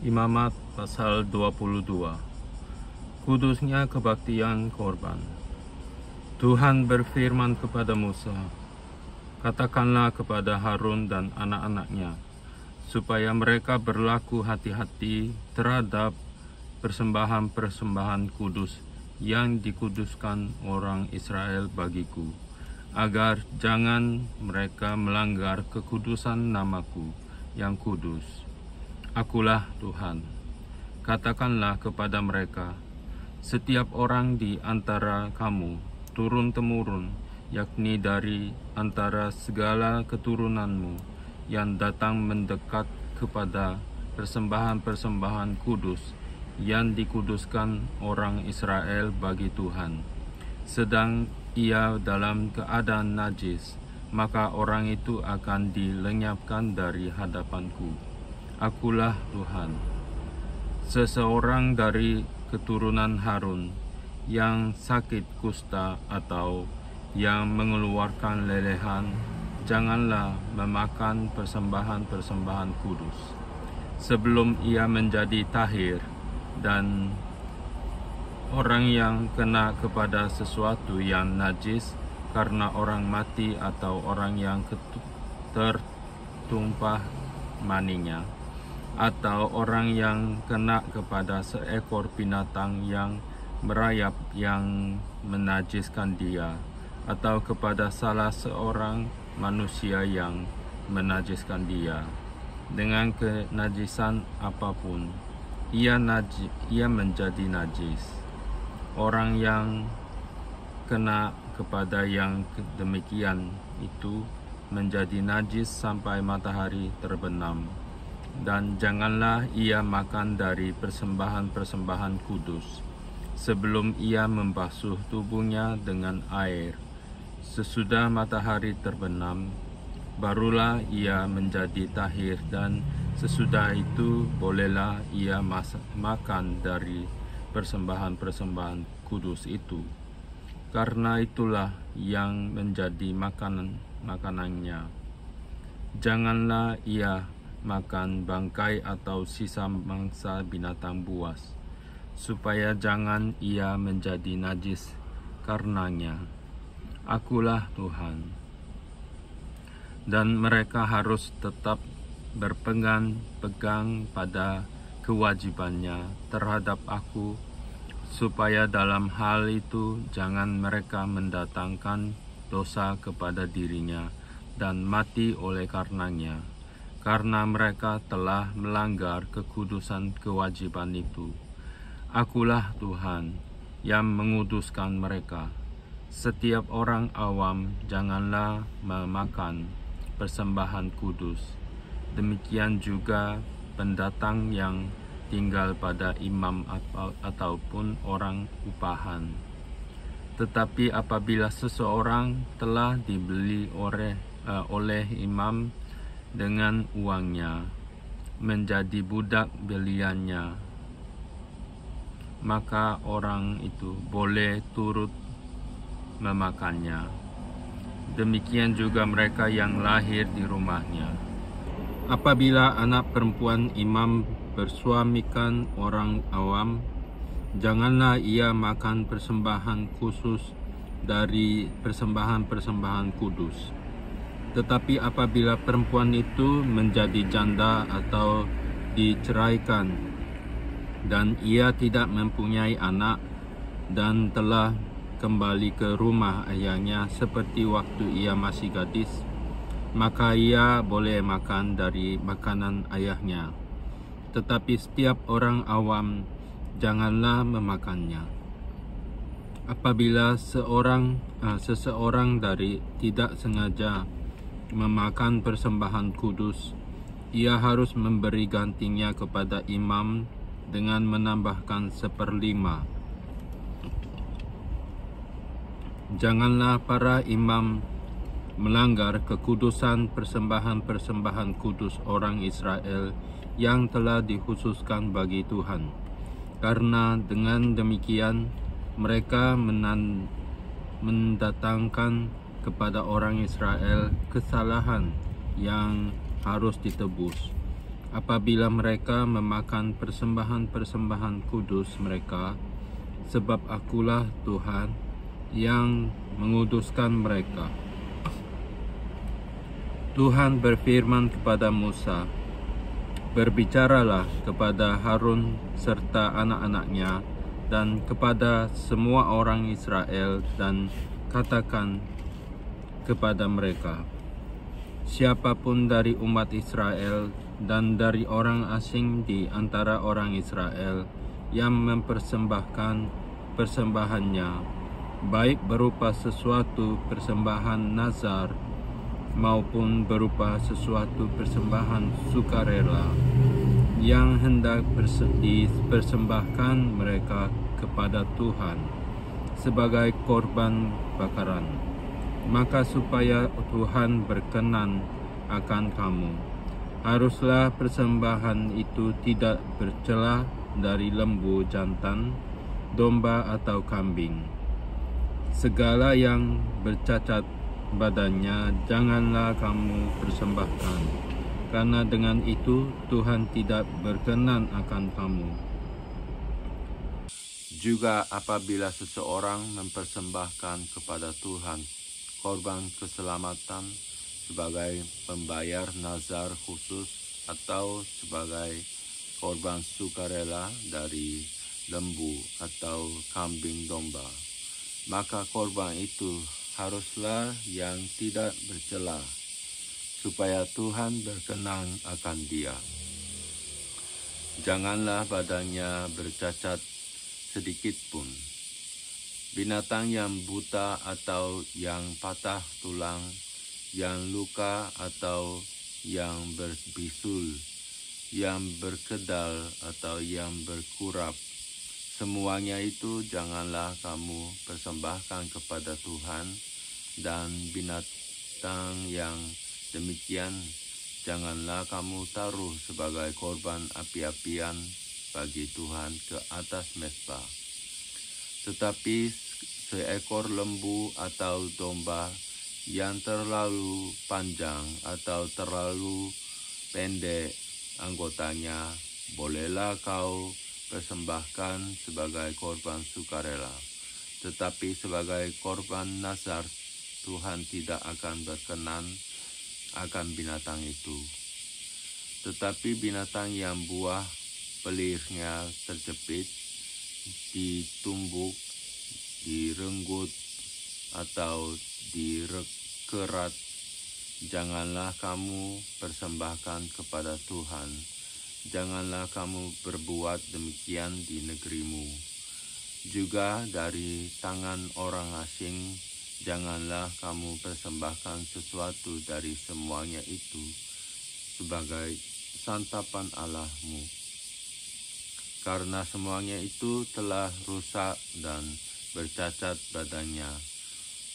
Imamat pasal 22. Kudusnya kebaktian korban. Tuhan berfirman kepada Musa, katakanlah kepada Harun dan anak-anaknya, supaya mereka berlaku hati-hati terhadap persembahan-persembahan kudus yang dikuduskan orang Israel bagiku, agar jangan mereka melanggar kekudusan namaku yang kudus. Akulah Tuhan. Katakanlah kepada mereka, setiap orang di antara kamu, turun-temurun, yakni dari antara segala keturunanmu yang datang mendekat kepada persembahan-persembahan kudus yang dikuduskan orang Israel bagi Tuhan, sedang ia dalam keadaan najis, maka orang itu akan dilenyapkan dari hadapanku. Akulah Tuhan. Seseorang dari keturunan Harun yang sakit kusta atau yang mengeluarkan lelehan, janganlah memakan persembahan-persembahan kudus sebelum ia menjadi tahir. Dan orang yang kena kepada sesuatu yang najis karena orang mati atau orang yang tertumpah maninya, atau orang yang kena kepada seekor binatang yang merayap yang menajiskan dia, atau kepada salah seorang manusia yang menajiskan dia, dengan kenajisan apapun, ia menjadi najis. Orang yang kena kepada yang demikian itu menjadi najis sampai matahari terbenam. Dan janganlah ia makan dari persembahan-persembahan kudus sebelum ia membasuh tubuhnya dengan air. Sesudah matahari terbenam, barulah ia menjadi tahir, dan sesudah itu bolehlah ia makan dari persembahan-persembahan kudus itu. Karena itulah yang menjadi makanannya. Janganlah ia makan bangkai atau sisa mangsa binatang buas, supaya jangan ia menjadi najis karenanya. Akulah Tuhan. Dan mereka harus tetap berpegang pada kewajibannya terhadap aku, supaya dalam hal itu jangan mereka mendatangkan dosa kepada dirinya dan mati oleh karenanya, karena mereka telah melanggar kekudusan kewajiban itu. Akulah Tuhan yang menguduskan mereka. Setiap orang awam janganlah memakan persembahan kudus. Demikian juga pendatang yang tinggal pada imam ataupun orang upahan. Tetapi apabila seseorang telah dibeli oleh imam dengan uangnya, menjadi budak beliannya, maka orang itu boleh turut memakannya. Demikian juga mereka yang lahir di rumahnya. Apabila anak perempuan imam bersuamikan orang awam, janganlah ia makan persembahan khusus dari persembahan-persembahan kudus. Tetapi apabila perempuan itu menjadi janda atau diceraikan, dan ia tidak mempunyai anak, dan telah kembali ke rumah ayahnya seperti waktu ia masih gadis, maka ia boleh makan dari makanan ayahnya. Tetapi setiap orang awam janganlah memakannya. Apabila seseorang dari tidak sengaja memakan persembahan kudus, ia harus memberi gantinya kepada imam dengan menambahkan 1/5. Janganlah para imam melanggar kekudusan persembahan-persembahan kudus orang Israel yang telah dikhususkan bagi Tuhan, karena dengan demikian mereka mendatangkan kepada orang Israel kesalahan yang harus ditebus. apabila mereka memakan persembahan-persembahan kudus mereka, sebab akulah Tuhan yang menguduskan mereka. Tuhan berfirman kepada Musa, "Berbicaralah kepada Harun serta anak-anaknya dan kepada semua orang Israel dan katakan kepada mereka, siapapun dari umat Israel dan dari orang asing di antara orang Israel yang mempersembahkan persembahannya, baik berupa sesuatu persembahan nazar maupun berupa sesuatu persembahan sukarela yang hendak dipersembahkan mereka kepada Tuhan sebagai korban bakaran, maka supaya Tuhan berkenan akan kamu, haruslah persembahan itu tidak bercela dari lembu jantan, domba atau kambing. Segala yang bercacat badannya janganlah kamu persembahkan, karena dengan itu Tuhan tidak berkenan akan kamu. Juga apabila seseorang mempersembahkan kepada Tuhan korban keselamatan sebagai pembayar nazar khusus atau sebagai korban sukarela dari lembu atau kambing domba, maka korban itu haruslah yang tidak bercela, supaya Tuhan berkenan akan dia. Janganlah badannya bercacat sedikit pun. Binatang yang buta atau yang patah tulang, yang luka atau yang berbisul, yang berkedal atau yang berkurap, semuanya itu janganlah kamu persembahkan kepada Tuhan, dan binatang yang demikian janganlah kamu taruh sebagai korban api-apian bagi Tuhan ke atas mezbah. Tetapi seekor lembu atau domba yang terlalu panjang atau terlalu pendek anggotanya, bolehlah kau persembahkan sebagai korban sukarela, tetapi sebagai korban nazar Tuhan tidak akan berkenan akan binatang itu. Tetapi binatang yang buah pelirnya terjepit, ditumbuk, direnggut, atau dikerat, janganlah kamu persembahkan kepada Tuhan. Janganlah kamu berbuat demikian di negerimu. Juga dari tangan orang asing, janganlah kamu persembahkan sesuatu dari semuanya itu sebagai santapan Allahmu, karena semuanya itu telah rusak dan bercacat badannya.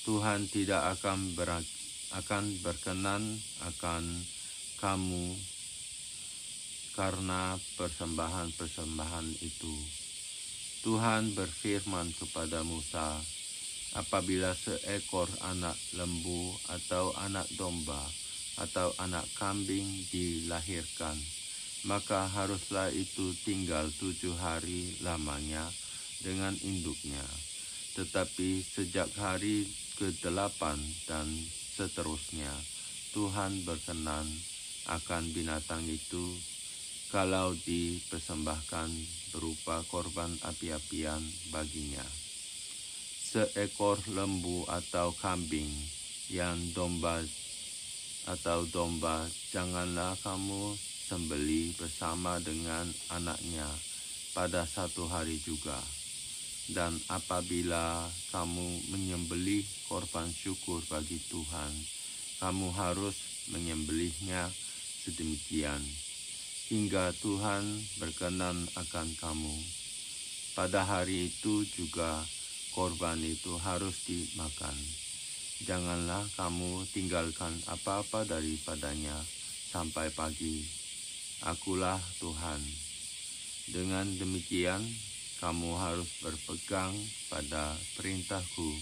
Tuhan tidak akan berkenan akan kamu karena persembahan-persembahan itu. Tuhan berfirman kepada Musa, apabila seekor anak lembu atau anak domba atau anak kambing dilahirkan, maka haruslah itu tinggal 7 hari lamanya dengan induknya. Tetapi sejak hari ke-8 dan seterusnya, Tuhan berkenan akan binatang itu kalau dipersembahkan berupa korban api-apian baginya. Seekor lembu atau kambing yang domba janganlah kamu sembelih bersama dengan anaknya pada 1 hari juga. Dan apabila kamu menyembelih korban syukur bagi Tuhan, kamu harus menyembelihnya sedemikian hingga Tuhan berkenan akan kamu. Pada hari itu juga korban itu harus dimakan. Janganlah kamu tinggalkan apa-apa daripadanya sampai pagi. Akulah Tuhan. Dengan demikian, kamu harus berpegang pada perintahku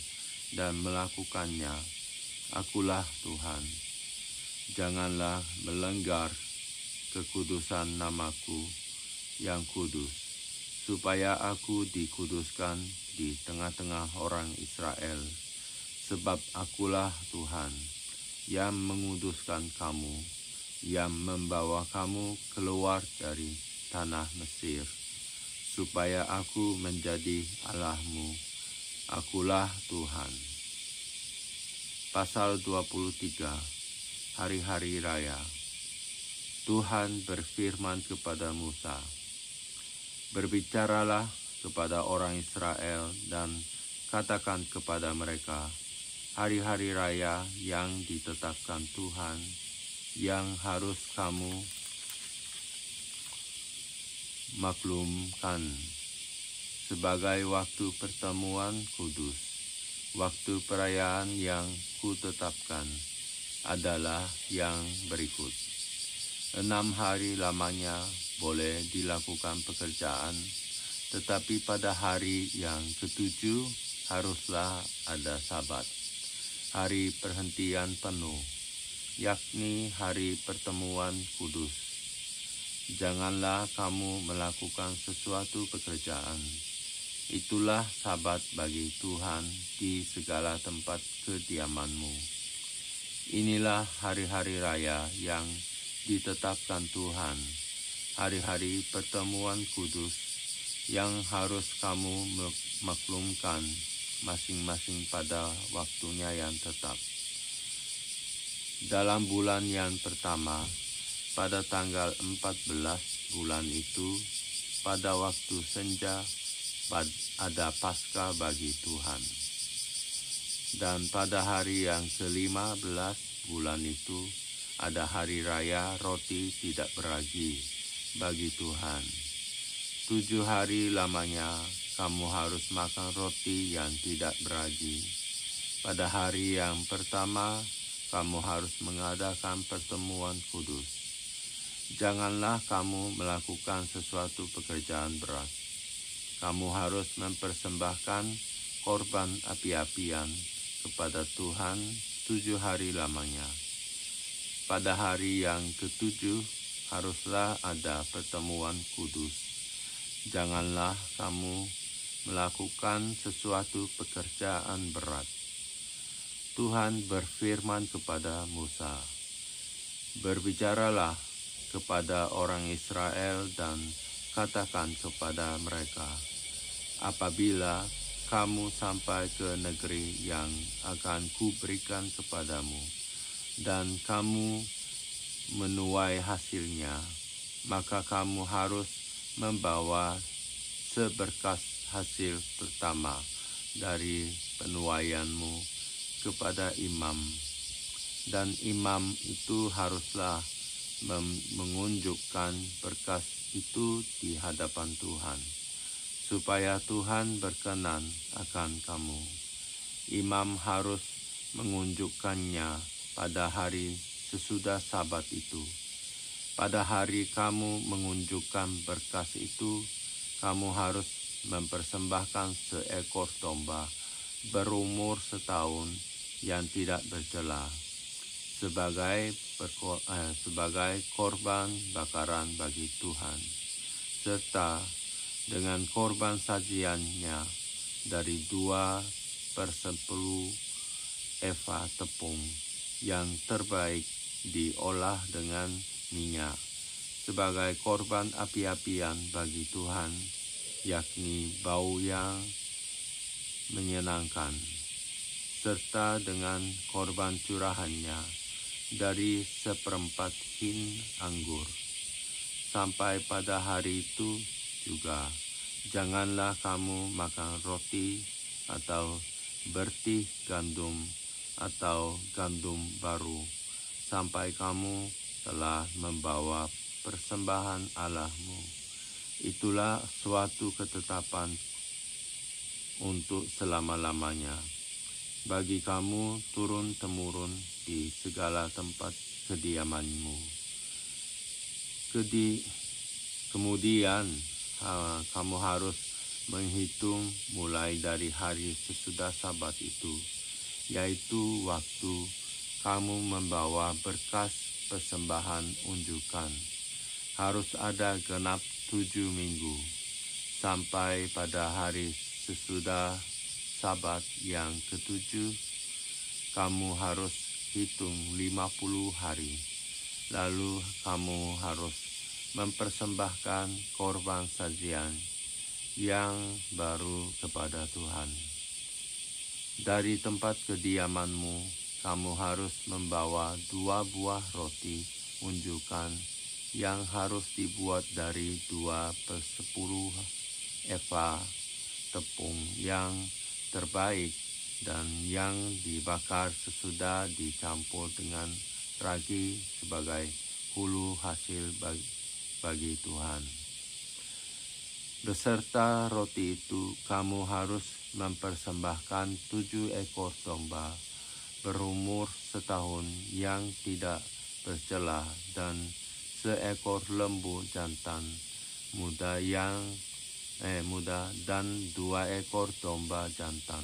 dan melakukannya. Akulah Tuhan. Janganlah melanggar kekudusan namaku yang kudus, supaya aku dikuduskan di tengah-tengah orang Israel, sebab akulah Tuhan yang menguduskan kamu, yang membawa kamu keluar dari tanah Mesir, supaya aku menjadi Allahmu. Akulah Tuhan. Pasal 23. Hari-hari Raya. Tuhan berfirman kepada Musa, "Berbicaralah kepada orang Israel dan katakan kepada mereka, hari-hari raya yang ditetapkan Tuhan, yang harus kamu maklumkan sebagai waktu pertemuan kudus. Waktu perayaan yang kutetapkan adalah yang berikut. 6 hari lamanya boleh dilakukan pekerjaan, tetapi pada hari yang ke-7 haruslah ada Sabat, hari perhentian penuh, yakni hari pertemuan kudus. Janganlah kamu melakukan sesuatu pekerjaan. Itulah Sabat bagi Tuhan di segala tempat kediamanmu. Inilah hari-hari raya yang ditetapkan Tuhan, hari-hari pertemuan kudus yang harus kamu maklumkan masing-masing pada waktunya yang tetap. Dalam bulan yang pertama, pada tanggal 14 bulan itu, pada waktu senja, ada Paskah bagi Tuhan. Dan pada hari yang ke-15 bulan itu, ada hari raya roti tidak beragi bagi Tuhan. 7 hari lamanya kamu harus makan roti yang tidak beragi. Pada hari yang pertama, kamu harus mengadakan pertemuan kudus. Janganlah kamu melakukan sesuatu pekerjaan berat. Kamu harus mempersembahkan korban api-apian kepada Tuhan 7 hari lamanya. Pada hari yang ke-7 haruslah ada pertemuan kudus. Janganlah kamu melakukan sesuatu pekerjaan berat. Tuhan berfirman kepada Musa, "Berbicaralah kepada orang Israel dan katakan kepada mereka, apabila kamu sampai ke negeri yang akan kuberikan kepadamu, dan kamu menuai hasilnya, maka kamu harus membawa seberkas hasil pertama dari penuaianmu kepada imam, dan imam itu haruslah mengunjukkan berkas itu di hadapan Tuhan, supaya Tuhan berkenan akan kamu. Imam harus mengunjukkannya pada hari sesudah Sabat itu. Pada hari kamu mengunjukkan berkas itu, kamu harus mempersembahkan seekor domba berumur setahun yang tidak bercela sebagai korban bakaran bagi Tuhan, serta dengan korban sajiannya dari 2/10 eva tepung yang terbaik diolah dengan minyak, sebagai korban api-apian bagi Tuhan, yakni bau yang menyenangkan, serta dengan korban curahannya dari 1/4 hin anggur. Sampai pada hari itu juga, janganlah kamu makan roti atau bertih gandum atau gandum baru, sampai kamu telah membawa persembahan Allahmu. Itulah suatu ketetapan untuk selama-lamanya bagi kamu turun-temurun di segala tempat kediamanmu. Kemudian kamu harus menghitung mulai dari hari sesudah Sabat itu, yaitu waktu kamu membawa berkas persembahan unjukan. harus ada genap 7 minggu. Sampai pada hari sesudah Sabat yang ketujuh, kamu harus hitung 50 hari. Lalu kamu harus mempersembahkan korban sajian yang baru kepada Tuhan. Dari tempat kediamanmu, kamu harus membawa 2 buah roti unjukan yang harus dibuat dari 2/10 eva tepung yang terbaik dan yang dibakar sesudah dicampur dengan ragi sebagai hulu hasil bagi Tuhan. Beserta roti itu kamu harus mempersembahkan 7 ekor domba berumur setahun yang tidak bercela dan seekor lembu jantan muda dan 2 ekor domba jantan.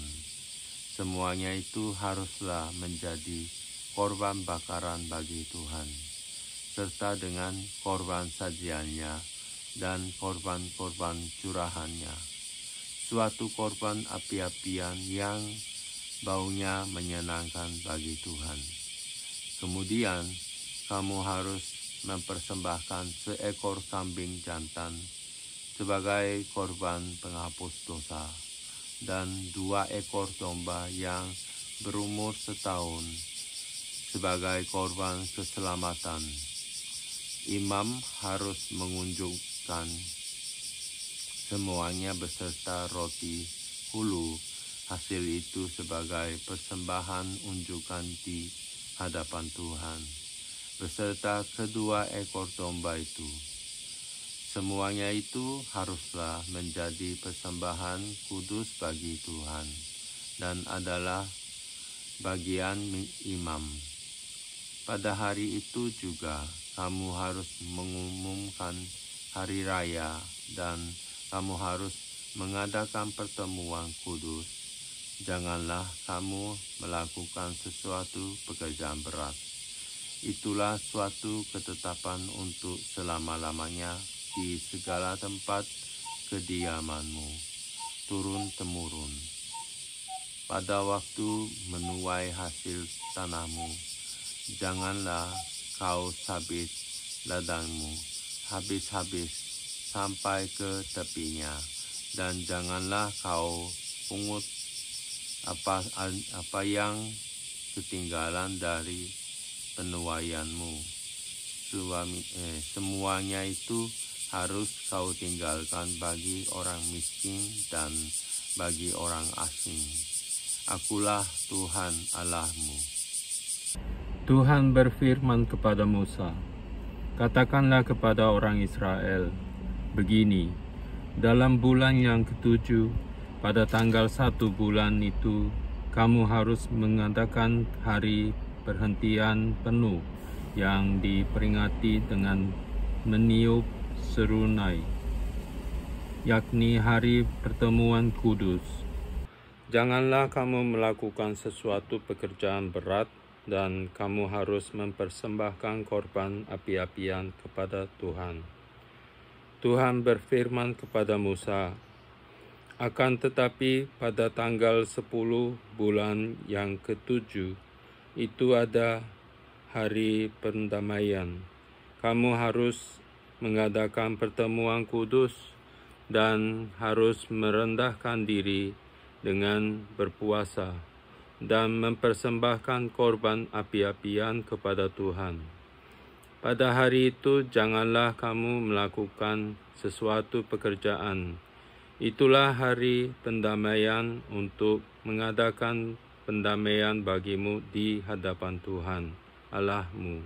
Semuanya itu haruslah menjadi korban bakaran bagi Tuhan, serta dengan korban sajiannya dan korban-korban curahannya, suatu korban api-apian yang baunya menyenangkan bagi Tuhan. Kemudian kamu harus mempersembahkan seekor kambing jantan sebagai korban penghapus dosa, dan 2 ekor domba yang berumur setahun sebagai korban keselamatan. Imam harus mengunjukkan semuanya beserta roti hulu hasil itu sebagai persembahan unjukan di hadapan Tuhan, beserta kedua ekor domba itu. Semuanya itu haruslah menjadi persembahan kudus bagi Tuhan dan adalah bagian imam. Pada hari itu juga kamu harus mengumumkan hari raya dan kamu harus mengadakan pertemuan kudus. Janganlah kamu melakukan sesuatu pekerjaan berat. Itulah suatu ketetapan untuk selama-lamanya di segala tempat kediamanmu, turun-temurun. Pada waktu menuai hasil tanahmu, janganlah kau sabit ladangmu habis-habis sampai ke tepinya, dan janganlah kau pungut apa yang ketinggalan dari penuaianmu. Semuanya itu harus kau tinggalkan bagi orang miskin dan bagi orang asing. Akulah Tuhan Allahmu. Tuhan berfirman kepada Musa, katakanlah kepada orang Israel, begini, dalam bulan yang ketujuh, pada tanggal 1 bulan itu, kamu harus mengadakan hari perhentian penuh yang diperingati dengan meniup serunai, yakni hari pertemuan kudus. Janganlah kamu melakukan sesuatu pekerjaan berat, dan kamu harus mempersembahkan korban api-apian kepada Tuhan. Tuhan berfirman kepada Musa, akan tetapi pada tanggal 10 bulan yang ketujuh, itu ada hari pendamaian. Kamu harus mengadakan pertemuan kudus dan harus merendahkan diri dengan berpuasa dan mempersembahkan korban api-apian kepada Tuhan. Pada hari itu janganlah kamu melakukan sesuatu pekerjaan. Itulah hari pendamaian untuk mengadakan pendamaian bagimu di hadapan Tuhan Allahmu.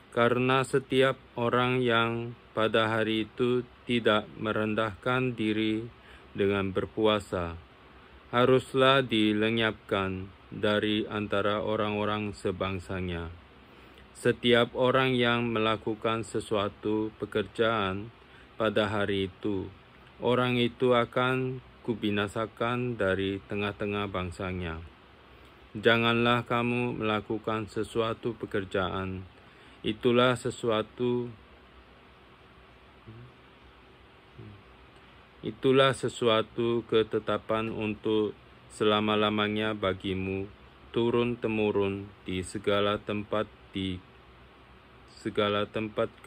Karena setiap orang yang pada hari itu tidak merendahkan diri dengan berpuasa, haruslah dilenyapkan dari antara orang-orang sebangsanya. Setiap orang yang melakukan sesuatu pekerjaan pada hari itu, orang itu akan kubinasakan dari tengah-tengah bangsanya. Janganlah kamu melakukan sesuatu pekerjaan, itulah sesuatu Itulah sesuatu ketetapan untuk selama-lamanya bagimu, turun-temurun di segala tempat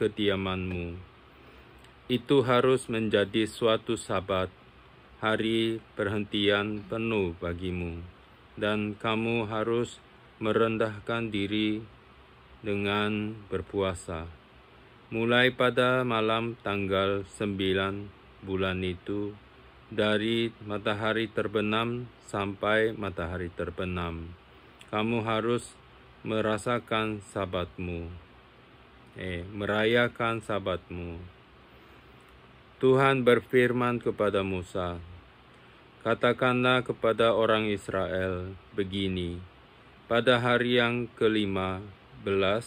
kediamanmu. Itu harus menjadi suatu Sabat, hari perhentian penuh bagimu, dan kamu harus merendahkan diri dengan berpuasa. Mulai pada malam tanggal 9 bulan itu, dari matahari terbenam sampai matahari terbenam, kamu harus merayakan Sabatmu. Tuhan berfirman kepada Musa, katakanlah kepada orang Israel begini, pada hari yang ke-15,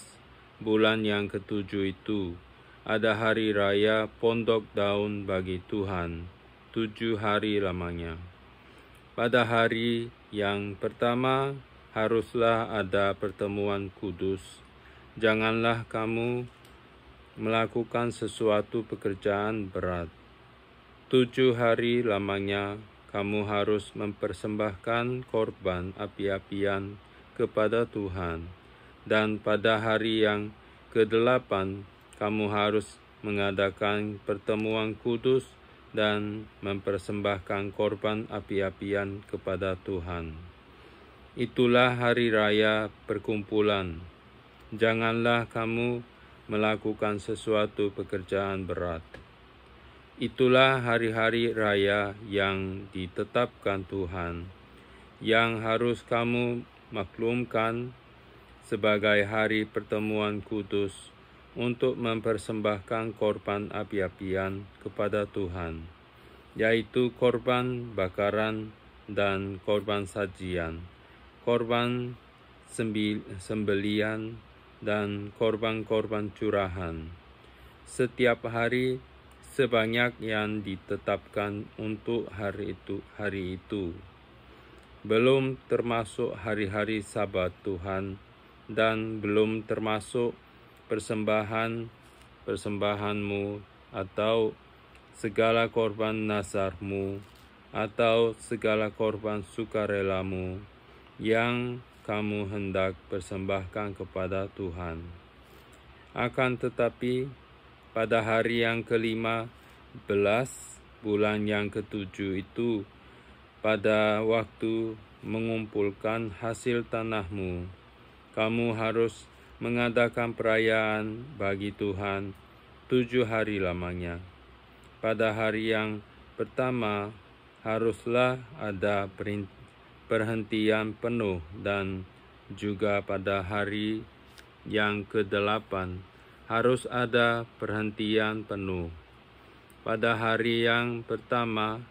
bulan yang ke-7 itu, ada hari raya pondok daun bagi Tuhan, 7 hari lamanya. Pada hari yang pertama, haruslah ada pertemuan kudus. Janganlah kamu melakukan sesuatu pekerjaan berat. 7 hari lamanya kamu harus mempersembahkan korban api-apian kepada Tuhan. Dan pada hari yang ke-8 kamu harus mengadakan pertemuan kudus dan mempersembahkan korban api-apian kepada Tuhan. Itulah hari raya perkumpulan. Janganlah kamu melakukan sesuatu pekerjaan berat. Itulah hari-hari raya yang ditetapkan Tuhan, yang harus kamu maklumkan sebagai hari pertemuan kudus untuk mempersembahkan korban api-apian kepada Tuhan, yaitu korban bakaran dan korban sajian, korban sembelian, dan korban-korban curahan. Setiap hari sebanyak yang ditetapkan untuk hari itu. Belum termasuk hari-hari Sabat Tuhan dan belum termasuk persembahanmu atau segala korban nazarmu atau segala korban sukarelamu yang kamu hendak persembahkan kepada Tuhan. Akan tetapi, pada hari yang ke-15, bulan yang ke-7 itu, pada waktu mengumpulkan hasil tanahmu, kamu harus mengadakan perayaan bagi Tuhan 7 hari lamanya. Pada hari yang pertama, haruslah ada perhentian penuh, dan juga pada hari yang ke-8 harus ada perhentian penuh. Pada hari yang pertama,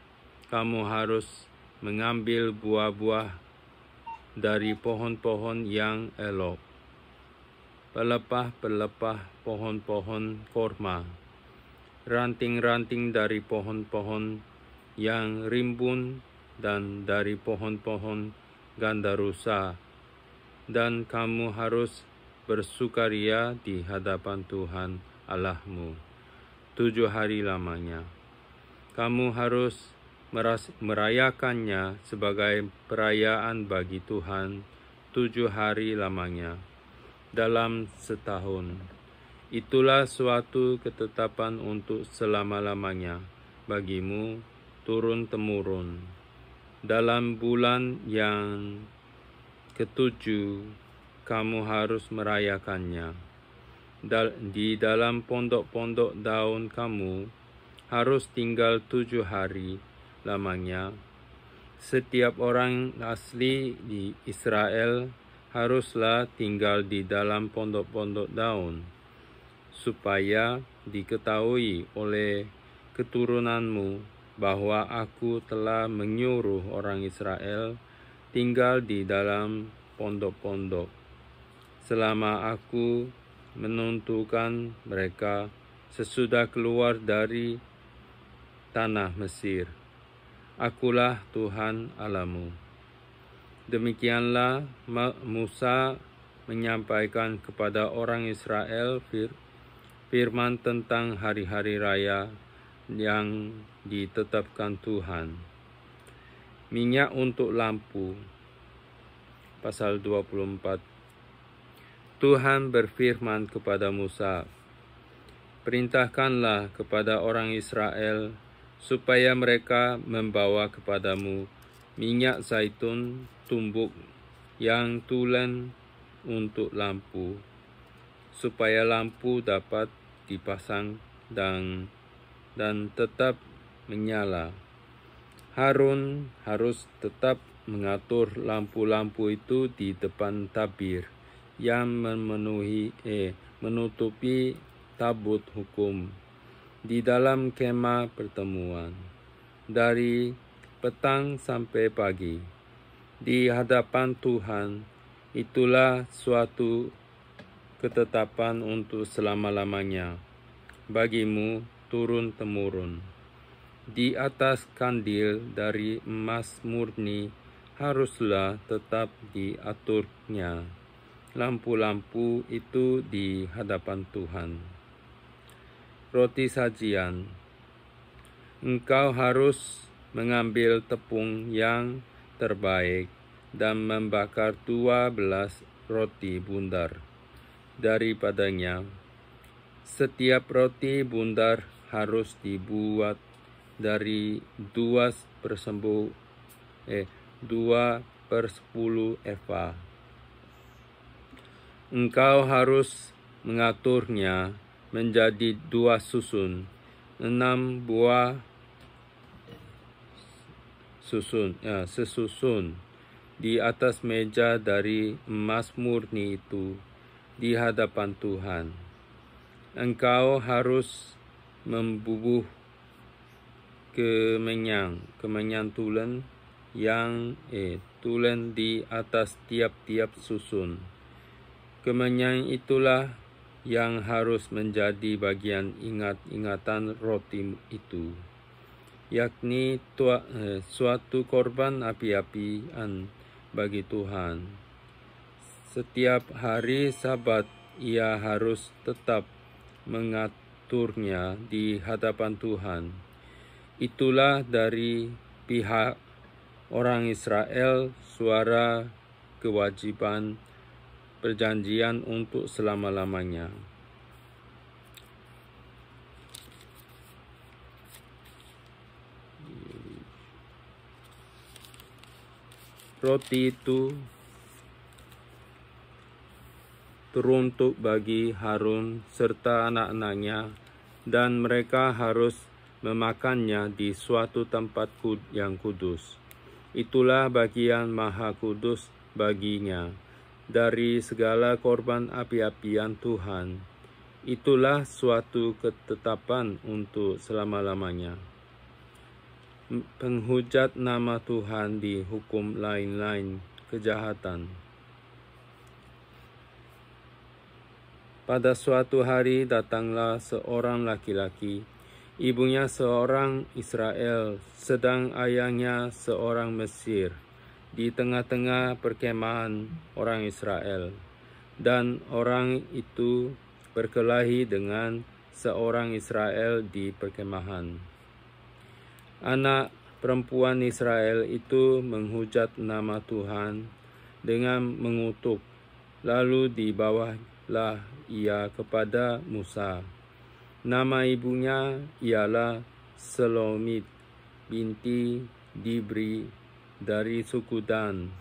kamu harus mengambil buah-buah dari pohon-pohon yang elok, pelepah-pelepah pohon-pohon korma, ranting-ranting dari pohon-pohon yang rimbun, dan dari pohon-pohon gandarusa, dan kamu harus bersukaria di hadapan Tuhan Allahmu 7 hari lamanya. Kamu harus merayakannya sebagai perayaan bagi Tuhan 7 hari lamanya dalam setahun. Itulah suatu ketetapan untuk selama-lamanya bagimu turun-temurun. Dalam bulan yang ke-7, kamu harus merayakannya. Di dalam pondok-pondok daun kamu harus tinggal 7 hari lamanya. Setiap orang asli di Israel haruslah tinggal di dalam pondok-pondok daun, supaya diketahui oleh keturunanmu bahwa aku telah menyuruh orang Israel tinggal di dalam pondok-pondok, selama aku menentukan mereka sesudah keluar dari tanah Mesir. Akulah Tuhan Allahmu. Demikianlah Musa menyampaikan kepada orang Israel firman tentang hari-hari raya yang ditetapkan Tuhan. Minyak untuk lampu. Pasal 24. Tuhan berfirman kepada Musa, "Perintahkanlah kepada orang Israel supaya mereka membawa kepadamu minyak zaitun tumbuk yang tulen untuk lampu, supaya lampu dapat dipasang dan tetap menyala. Harun harus tetap mengatur lampu-lampu itu di depan tabir yang menutupi tabut hukum di dalam kemah pertemuan dari petang sampai pagi di hadapan Tuhan. Itulah suatu ketetapan untuk selama-lamanya bagimu turun-temurun. Di atas kandil dari emas murni haruslah tetap diaturnya lampu-lampu itu di hadapan Tuhan. Roti sajian. Engkau harus mengambil tepung yang terbaik dan membakar 12 roti bundar daripadanya. Setiap roti bundar harus dibuat dari 2/10 eva. Engkau harus mengaturnya menjadi 2 susun, 6 buah sesusun di atas meja dari emas murni itu di hadapan Tuhan. Engkau harus membubuh kemenyan tulen yang tulen di atas tiap-tiap susun. Kemenyan itulah yang harus menjadi bagian ingat-ingatan roti itu, yakni suatu korban api-apian bagi Tuhan. Setiap hari Sabat ia harus tetap mengaturnya di hadapan Tuhan. Itulah dari pihak orang Israel suara kewajiban perjanjian untuk selama-lamanya. Roti itu teruntuk bagi Harun serta anak-anaknya, dan mereka harus memakannya di suatu tempat yang kudus. Itulah bagian maha kudus baginya dari segala korban api-apian Tuhan. Itulah suatu ketetapan untuk selama-lamanya. Penghujat nama Tuhan dihukum lain-lain kejahatan. Pada suatu hari datanglah seorang laki-laki, ibunya seorang Israel, sedang ayahnya seorang Mesir, di tengah-tengah perkemahan orang Israel. Dan orang itu berkelahi dengan seorang Israel di perkemahan. Anak perempuan Israel itu menghujat nama Tuhan dengan mengutuk. Lalu dibawalah ia kepada Musa. Nama ibunya ialah Selomit binti Dibri dari suku Dan.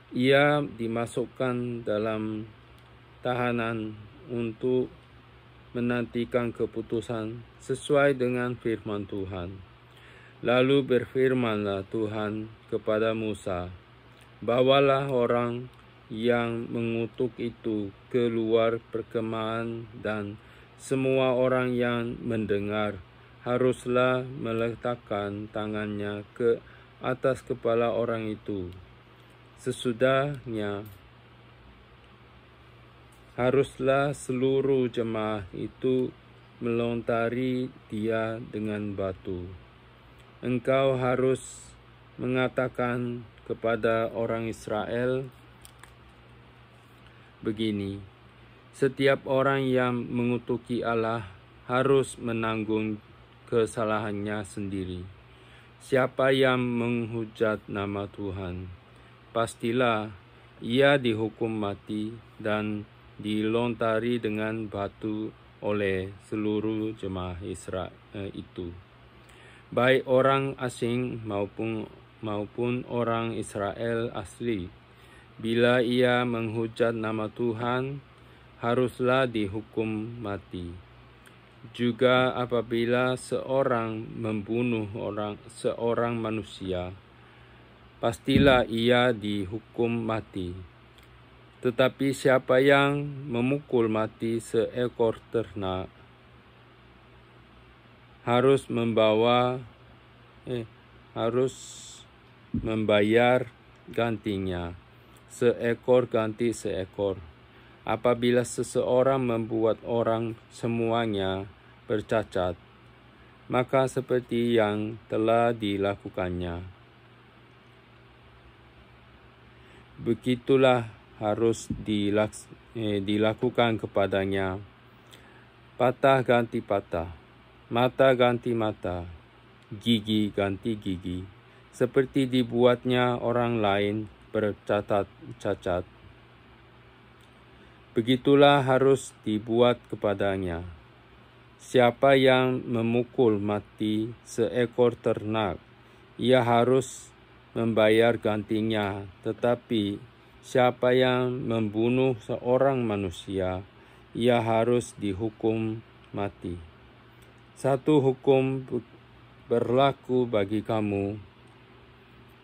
Ia dimasukkan dalam tahanan untuk menantikan keputusan sesuai dengan firman Tuhan. Lalu berfirmanlah Tuhan kepada Musa, "Bawalah orang yang mengutuk itu keluar perkemahan, dan semua orang yang mendengar haruslah meletakkan tangannya ke atas kepala orang itu. Sesudahnya haruslah seluruh jemaah itu melontari dia dengan batu. Engkau harus mengatakan kepada orang Israel begini: setiap orang yang mengutuki Allah harus menanggung kesalahannya sendiri. Siapa yang menghujat nama Tuhan, pastilah ia dihukum mati dan dilontari dengan batu oleh seluruh jemaah Israel itu, baik orang asing maupun orang Israel asli. Bila ia menghujat nama Tuhan, haruslah dihukum mati. Juga apabila seorang membunuh seorang manusia, pastilah ia dihukum mati. Tetapi siapa yang memukul mati seekor ternak harus membayar gantinya, seekor ganti seekor. Apabila seseorang membuat orang semuanya bercacat, maka seperti yang telah dilakukannya, begitulah harus dilakukan kepadanya. Patah ganti patah, mata ganti mata, gigi ganti gigi, seperti dibuatnya orang lain bercacat. Begitulah harus dibuat kepadanya. Siapa yang memukul mati seekor ternak, ia harus membayar gantinya. Tetapi siapa yang membunuh seorang manusia, ia harus dihukum mati. Satu hukum berlaku bagi kamu,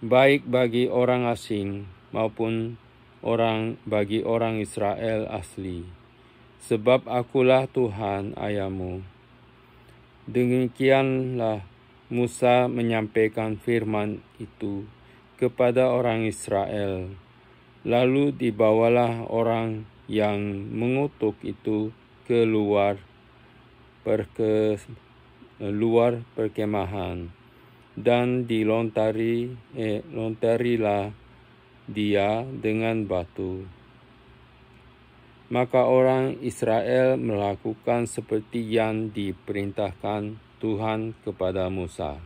baik bagi orang asing maupun bagi orang Israel asli, sebab akulah Tuhan Allahmu. Demikianlah Musa menyampaikan firman itu kepada orang Israel. Lalu dibawalah orang yang mengutuk itu keluar perkemahan, dan dilontarilah dia dengan batu. Maka orang Israel melakukan seperti yang diperintahkan Tuhan kepada Musa.